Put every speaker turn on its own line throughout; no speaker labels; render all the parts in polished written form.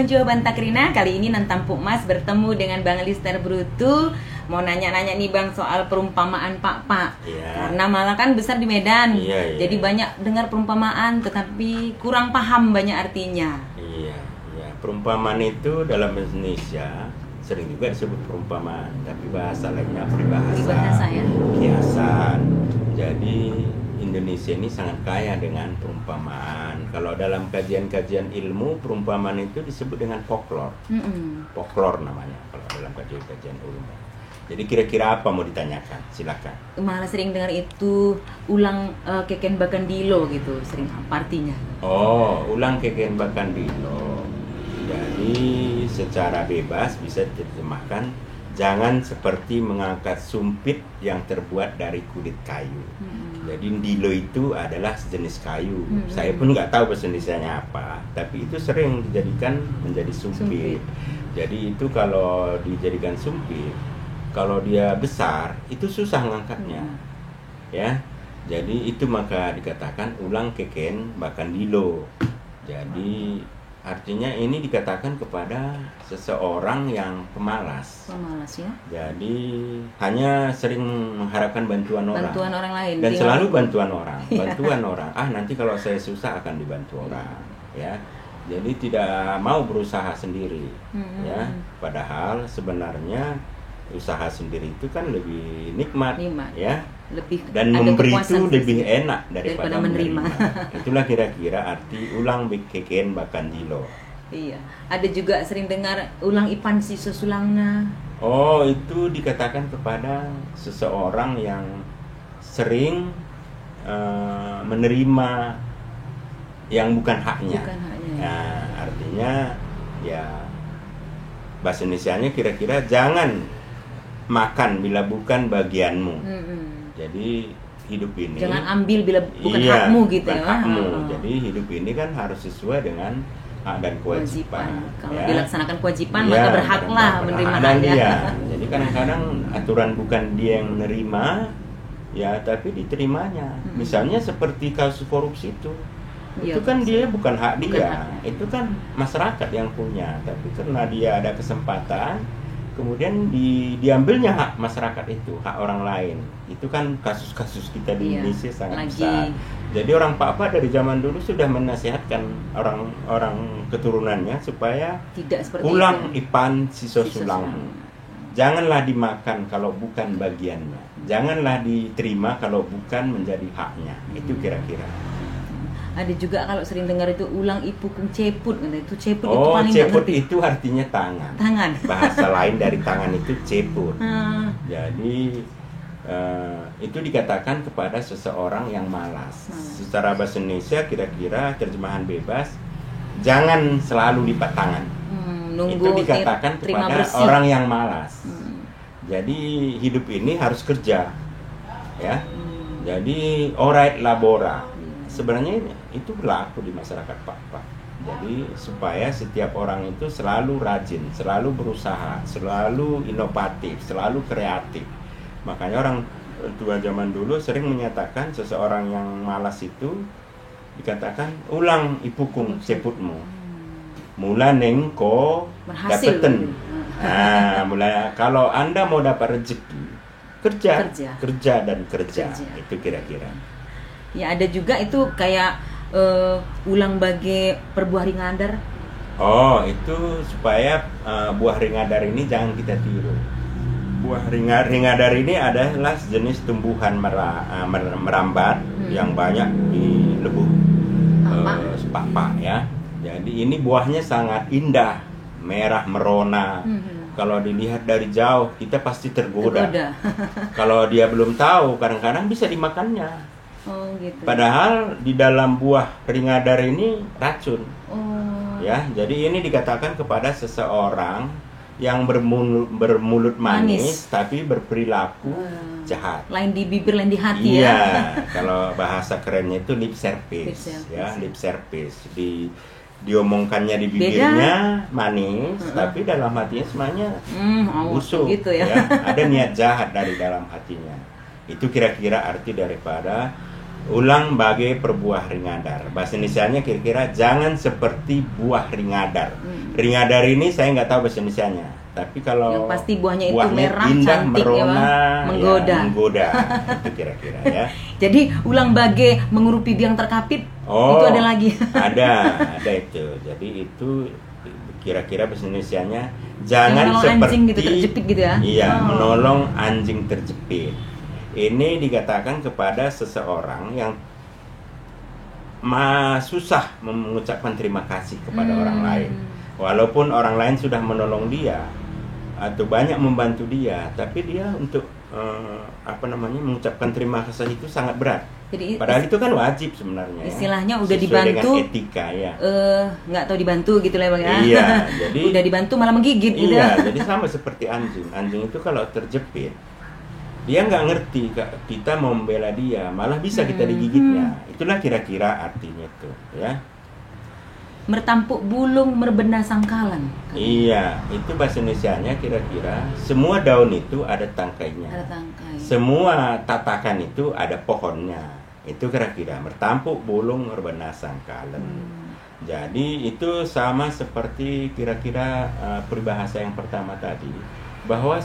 Juan Bantakrina. Kali ini Nantampuk Mas bertemu dengan Bang Lister Brutu. Mau nanya-nanya nih Bang soal perumpamaan Pak. Karena malah kan besar di Medan. Jadi banyak dengar perumpamaan tetapi kurang paham banyak artinya.
Perumpamaan itu dalam bahasa Indonesia sering juga disebut perumpamaan, tapi bahasa lainnya peribahasa, kiasan. Jadi Indonesia ini sangat kaya dengan perumpamaan. Kalau dalam kajian-kajian ilmu, perumpamaan itu disebut dengan folklore. Folklore namanya kalau dalam kajian-kajian ilmu. Jadi kira-kira apa mau ditanyakan? Silakan.
Malah sering dengar itu ulang keken bakandilo gitu, sering apa artinya?
Oh, ulang keken bakandilo. Jadi secara bebas bisa diterjemahkan, jangan seperti mengangkat sumpit yang terbuat dari kulit kayu. Jadi ndilo itu adalah sejenis kayu. Saya pun nggak tahu bahasa Indonesianya apa, tapi itu sering dijadikan menjadi sumpit. Jadi itu kalau dijadikan sumpit, kalau dia besar itu susah ngangkatnya, ya. Jadi itu maka dikatakan ulang keken bakandilo. Jadi artinya ini dikatakan kepada seseorang yang pemalas.
Pemalas ya.
Jadi hanya sering mengharapkan bantuan orang
lain.
Dan selalu bantuan orang. Bantuan orang. Nanti kalau saya susah akan dibantu orang, ya. Jadi tidak mau berusaha sendiri, ya. Padahal sebenarnya usaha sendiri itu kan lebih nikmat. Ya. Dan memberi itu lebih enak daripada menerima. Itulah kira-kira arti ulang keken bakandilo.
Iya. Ada juga sering dengar ulang ipan si sesulangna.
Oh, itu dikatakan kepada seseorang yang sering menerima yang bukan haknya. Nah, artinya ya bahasa Indonesianya kira-kira jangan makan bila bukan bagianmu. Jadi hidup ini
jangan ambil bila bukan hakmu gitu
bukan hakmu. Jadi hidup ini kan harus sesuai dengan hak dan kewajiban.
Kalau dilaksanakan kewajiban maka berhaklah menerima haknya.
Jadi kadang-kadang aturan bukan dia yang menerima, ya, tapi diterimanya. Misalnya seperti kasus korupsi itu kan dia bukan hak dia, itu kan masyarakat yang punya. Tapi karena dia ada kesempatan, kemudian diambilnya hak masyarakat itu, hak orang lain. Itu kan kasus-kasus kita di Indonesia sangat besar. Jadi orang Papa dari zaman dulu sudah menasihatkan orang keturunannya supaya
tidak seperti
ulang ipan siso sulangmu. Janganlah dimakan kalau bukan bagiannya. Janganlah diterima kalau bukan menjadi haknya. Itu kira-kira.
Ada juga kalau sering dengar itu ulang ipukung ceput, itu ceput
itu
paling
ceput itu artinya tangan. Bahasa lain dari tangan itu ceput. Jadi itu dikatakan kepada seseorang yang malas. Secara bahasa Indonesia kira-kira terjemahan bebas, jangan selalu lipat tangan. Itu dikatakan kepada orang yang malas. Jadi hidup ini harus kerja, ya. Jadi orait labora. Sebenarnya itu berlaku di masyarakat Pak. Jadi supaya setiap orang itu selalu rajin, selalu berusaha, selalu inovatif, selalu kreatif. Makanya orang tua zaman dulu sering menyatakan seseorang yang malas itu dikatakan ulang ipukung ceputmu. Mula nengko dapetin. Mulai kalau Anda mau dapat rezeki, kerja. Itu kira-kira.
Ya ada juga itu kayak ulang bage perbuah ringadar.
Oh, itu supaya buah ringadar ini jangan kita tiru. Buah ringadar ini adalah jenis tumbuhan merambat yang banyak di lubuk sepak ya. Jadi ini buahnya sangat indah, merah merona. Kalau dilihat dari jauh kita pasti tergoda. Kalau dia belum tahu, kadang-kadang bisa dimakannya.
Gitu.
Padahal di dalam buah ringadar ini racun. Ya, jadi ini dikatakan kepada seseorang yang bermulut manis tapi berperilaku jahat.
Lain di bibir, lain di hati
Kalau bahasa kerennya itu lip service. Lip service. Diomongkannya di bibirnya manis, tapi dalam hatinya semuanya busuk
gitu ya.
Ada niat jahat dari dalam hatinya. Itu kira-kira arti daripada Ulang bagai perbuah ringadar. Bahasa Indonesianya kira-kira jangan seperti buah ringadar. Ringadar ini saya nggak tahu bahasa Indonesianya. Tapi kalau
yang pasti buahnya itu merah,
indah,
cantik,
merona,
menggoda.
Ya, menggoda. Itu kira-kira ya.
Jadi ulang bagai mengurupi biang terkapit. Itu ada lagi.
ada itu. Jadi itu kira-kira bahasa Indonesianya jangan seperti
anjing gitu terjepit gitu ya.
Iya, menolong anjing terjepit. Ini dikatakan kepada seseorang yang susah mengucapkan terima kasih kepada orang lain. Walaupun orang lain sudah menolong dia atau banyak membantu dia, tapi dia untuk mengucapkan terima kasih itu sangat berat. Jadi, padahal itu kan wajib sebenarnya.
Istilahnya
ya.
Udah dibantu
dengan etika ya.
Nggak tahu dibantu gitu lah Bang ya.
Iya, jadi
udah dibantu malah menggigit gitu.
Iya, jadi sama seperti anjing. Anjing itu kalau terjepit dia nggak ngerti kita mau membela dia, malah bisa kita digigitnya. Itulah kira-kira artinya itu, ya.
Mertampuk bulung merbena sangkalan.
Iya, itu bahasa Indonesianya kira-kira semua daun itu ada tangkainya.
Ada tangkai.
Semua tatakan itu ada pohonnya. Itu kira-kira mertampuk bulung merbena sangkalan. Jadi itu sama seperti kira-kira peribahasa yang pertama tadi, bahwa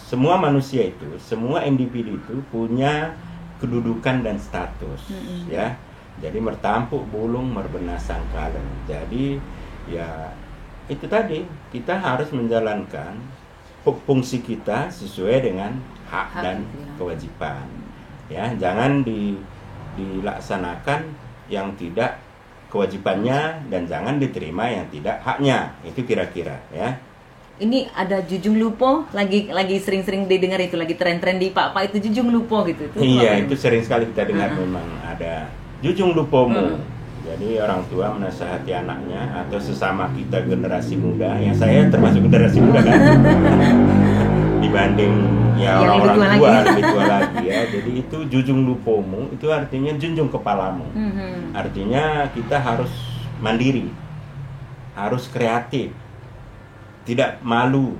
semua manusia itu, semua individu itu punya kedudukan dan status, ya. Jadi mertampuk bulung merbena sangkalan. Jadi ya itu tadi, kita harus menjalankan fungsi kita sesuai dengan hak dan kewajiban. Ya, jangan dilaksanakan yang tidak kewajibannya dan jangan diterima yang tidak haknya. Itu kira-kira ya.
Ini ada Jujung Lupo lagi sering-sering didengar itu, lagi tren-tren di Pak itu Jujung Lupo gitu.
Itu sering sekali kita dengar. Memang ada Jujung Lupomu. Jadi orang tua menasihati anaknya atau sesama kita generasi muda, yang saya termasuk generasi muda kan. Dibanding ya orang-orang tua lebih tua lagi ya. Jadi itu Jujung Lupomu itu artinya junjung kepalamu. Artinya kita harus mandiri, harus kreatif, tidak malu.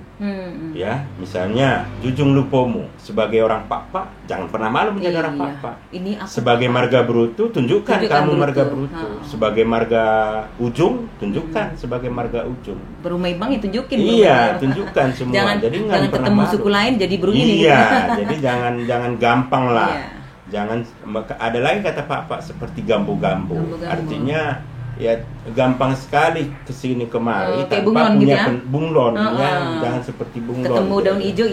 Ya, misalnya Jujung Lupomu sebagai orang papa, jangan pernah malu menjadi orang papa.
Ini
sebagai marga Brutu, tunjukkan kamu marga Brutu. Sebagai marga Ujung, tunjukkan sebagai marga Ujung.
Berumai Bang tunjukin.
Iya, tunjukkan semua.
Jangan,
jadi
jangan ketemu malu. Suku lain jadi beruni.
Iya, jadi jangan gampang lah. Jangan, ada lagi kata papa seperti gambu-gambu. Artinya ya gampang sekali kesini kemari tanpa punya bunglon ya, jangan seperti bunglon.
Ketemu daun hijau,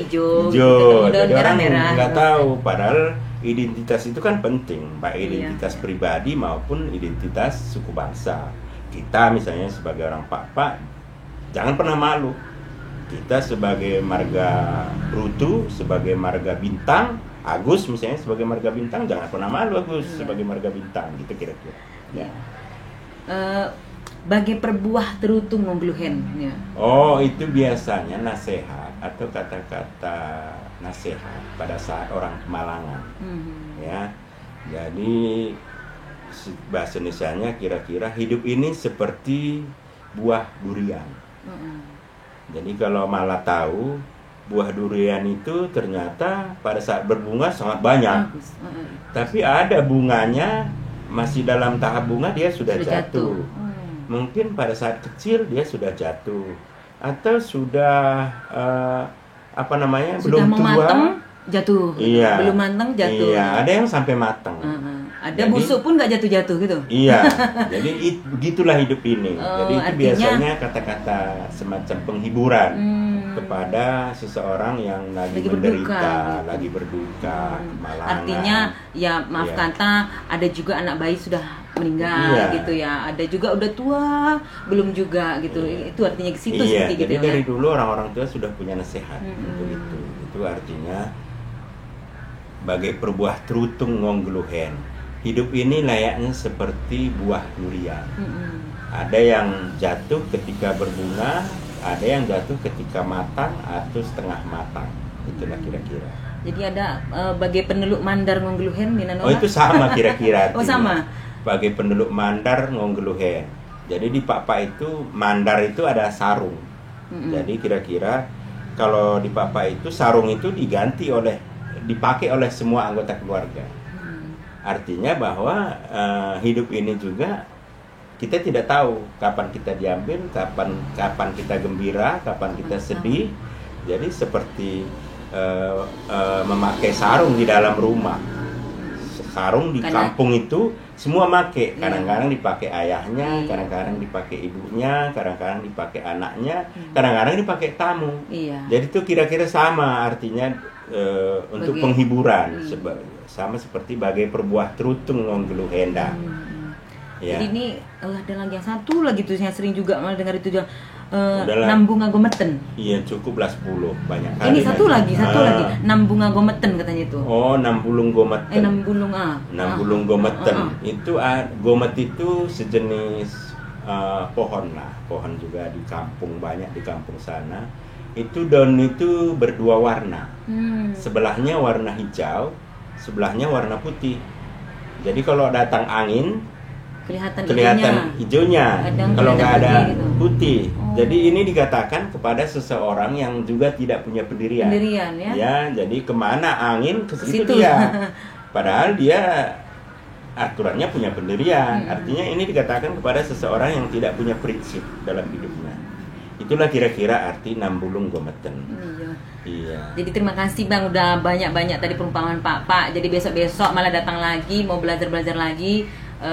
ketemu daun merah. Nggak tahu, padahal identitas itu kan penting, baik identitas pribadi maupun identitas suku bangsa. Kita misalnya sebagai orang Pak, jangan pernah malu. Kita sebagai marga Brutu, sebagai marga Bintang, Agus misalnya sebagai marga Bintang, jangan pernah malu Agus sebagai marga Bintang, gitu kira-kira. Ya.
Bagai perbuah terutung ngombluhen ya.
Oh, itu biasanya nasihat atau kata-kata nasihat pada saat orang kemalangan. Ya. Jadi bahasa Indonesianya kira-kira hidup ini seperti buah durian. Jadi kalau malah tahu buah durian itu ternyata pada saat berbunga sangat banyak. Tapi ada bunganya masih dalam tahap bunga, dia sudah jatuh. Mungkin pada saat kecil dia sudah jatuh atau sudah belum tua
jatuh.
Iya.
Belum matang jatuh.
Iya, ada yang sampai matang.
Ada jadi, busuk pun nggak jatuh-jatuh gitu.
Iya. Jadi begitulah hidup ini. Jadi itu biasanya kata-kata semacam penghiburan kepada seseorang yang lagi menderita, lagi berduka, kemalangan.
Artinya ya maaf kata, ada juga anak bayi sudah meninggal gitu ya. Ada juga udah tua, belum juga gitu. Itu artinya ke situ
seperti
gitu.
Jadi dari dulu orang-orang tua sudah punya nasihat untuk itu. Itu artinya bagai perbuah terutung ngonggeluhen. Hidup ini layaknya seperti buah durian. Ada yang jatuh ketika berbunga, ada yang jatuh ketika matang atau setengah matang. Itulah kira-kira.
Jadi ada bagai peneluk mandar ngonggeluhen Minanola?
Oh, itu sama kira-kira.
Oh, sama.
Bagai peneluk mandar ngonggeluhen. Jadi di Papa itu mandar itu ada sarung. Jadi kira-kira kalau di Papa itu sarung itu dipakai oleh semua anggota keluarga. Artinya bahwa hidup ini juga kita tidak tahu kapan kita diambil, kapan kita gembira, kapan kita sedih. Jadi seperti memakai sarung di dalam rumah. Sarung di kampung itu semua make. Kadang-kadang dipakai ayahnya, kadang-kadang dipakai ibunya, kadang-kadang dipakai anaknya, kadang-kadang dipakai tamu. Jadi itu kira-kira sama artinya untuk penghiburan. Sama seperti bagai perbuah terutung ngonggeluh henda.
Jadi ini ada lagi yang satu lagi tuh yang sering juga malah dengar itu juga nambunga gometen.
Iya, cukuplah 10 banyak kali.
Ini satu lagi nambunga gometen katanya itu.
Oh, nambulung gometen. Nambulung gometen. Itu gomet itu sejenis pohon lah. Pohon juga di kampung, banyak di kampung sana. Itu daun itu berdua warna. Sebelahnya warna hijau, sebelahnya warna putih. Jadi kalau datang angin kelihatan hijaunya, kalau nggak ada putih. Jadi ini dikatakan kepada seseorang yang juga tidak punya pendirian ya. Jadi kemana angin ke situ dia. Padahal dia aturannya punya pendirian. Artinya ini dikatakan kepada seseorang yang tidak punya prinsip dalam hidupnya. Itulah kira-kira arti nambulung gometen. Iya.
Jadi terima kasih Bang, udah banyak-banyak tadi perumpamaan Pak. Jadi besok-besok malah datang lagi, mau belajar lagi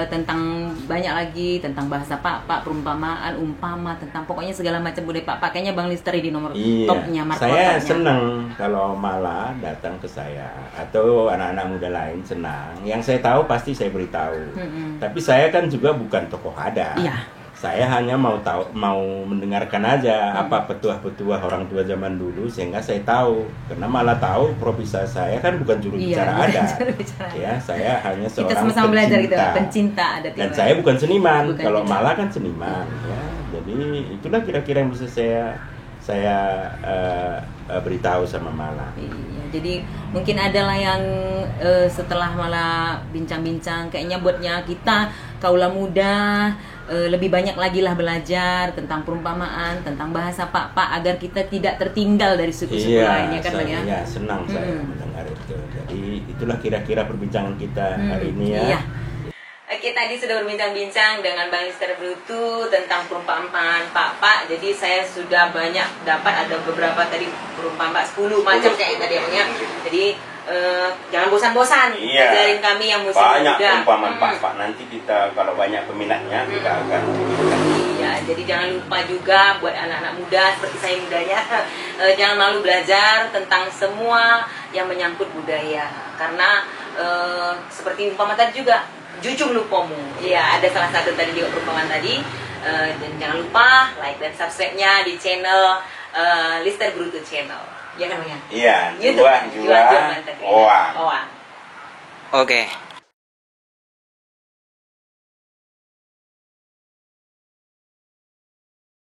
tentang banyak lagi tentang bahasa Pak, perumpamaan, umpama, tentang pokoknya segala macam budaya Pak. Kayaknya Bang Lister di nomor topnya,
markotanya. Saya senang kalau malah datang ke saya atau anak-anak muda lain senang. Yang saya tahu pasti saya beritahu. Tapi saya kan juga bukan tokoh adat. Saya hanya mau mendengarkan aja apa petuah-petuah orang tua zaman dulu sehingga saya tahu. Karena malah tahu profesi saya kan bukan juru bicara adat. Ya, saya hanya seorang
pencinta adat.
Dan saya bukan seniman. Kalau malah kan seniman. Ya, jadi itulah kira-kira yang bisa saya beritahu sama Mala.
Jadi mungkin adalah yang setelah Mala bincang-bincang, kayaknya buatnya kita kaula muda lebih banyak lagi lah belajar tentang perumpamaan, tentang bahasa Pak agar kita tidak tertinggal dari suku-suku lainnya kan Bang ya.
Iya, senang saya mendengar itu. Jadi itulah kira-kira perbincangan kita hari ini ya.
Oke, tadi sudah berbincang-bincang dengan Bang Lister Brutu tentang perumpamaan Pak. Jadi saya sudah banyak dapat, ada beberapa tadi perumpamaan 10 macam kayak tadi ya. Jadi jangan bosan-bosan ajarin kami yang musik
banyak
muda.
Banyak perumpamaan Pak. Nanti kita kalau banyak peminatnya kita akan.
Iya, jadi jangan lupa juga buat anak-anak muda seperti saya mudanya, jangan malu belajar tentang semua yang menyangkut budaya. Karena seperti umpama tadi juga, jujung lupamu. Iya, ada salah satu tadi juga perumpamaan tadi. Dan jangan lupa like dan subscribe-nya di channel Lister Brutu Channel. Ya kan Bang ya?
Iya, juga.
Oke.